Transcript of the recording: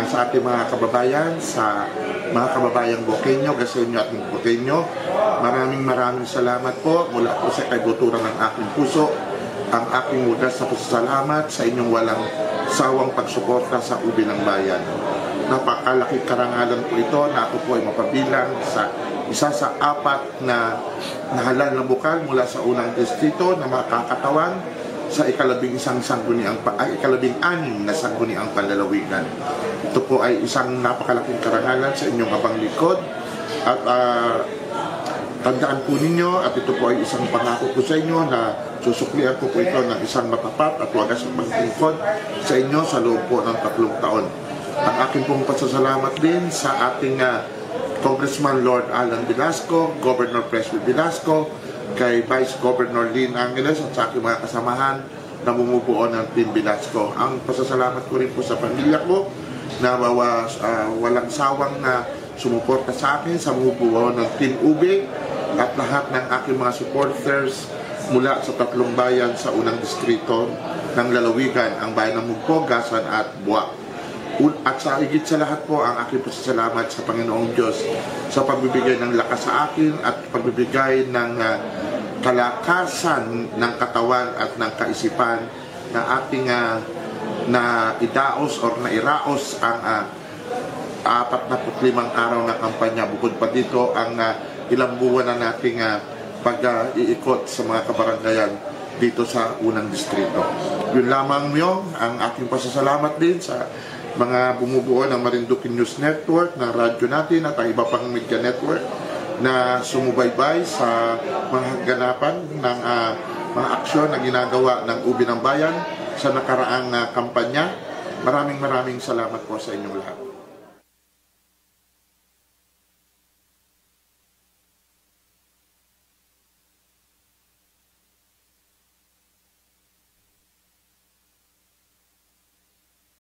sa ating mga kababayan, sa mga kababayang Boqueño, Gaseño at Boqueño. Maraming salamat po mula po sa kaibuturan ng aking puso. Ang aking wagas na pasasalamat sa inyong walang sawang pagsuporta sa Ubi ng Bayan. Napakalaking karangalan po ito na ako po ay mapabilang sa isa sa 4 na halal na bukal mula sa unang distrito na makakatawan sa ikalabing-6 na sangguniang panlalawigan. Ito po ay isang napakalaking karangalan sa inyong abang likod at tandaan po ninyo at ito po ay isang pangako po sa inyo na susuklian po ito ng isang matapat at wagas na pagtungkod sa inyo sa loob po ng 3 taon. Ang aking pong pasasalamat din sa ating Congressman Lord Alan Velasco, Governor Presby Velasco, kay Vice Governor Lynn Angeles at sa aking mga kasamahan na bumubuo ng Team Velasco. Ang pasasalamat ko rin po sa pamilya ko na walang sawang na sumuporta sa akin sa bumubuo ng Team Ube at lahat ng aking mga supporters mula sa 3 bayan sa unang distrito ng lalawigan, ang bayan ng Mugpo, Gasan at Buwak. At sa higit sa lahat po, ang aking pasasalamat sa Panginoong Diyos sa pagbibigay ng lakas sa akin at pagbibigay ng kalakasan ng katawan at ng kaisipan na ating na idaos or na iraos ang 45 araw na kampanya. Bukod pa dito ang ilang buwan na nating pag-iikot sa mga kabarangayan dito sa unang distrito. Yun lamang yun, ang aking pasasalamat din sa mga bumubuo ng Marinduque News Network, ng radyo natin at ang iba pang media network na sumubaybay sa mga ganapan ng mga aksyon na ginagawa ng Ubi ng Bayan sa nakaraang kampanya. Maraming salamat po sa inyong lahat.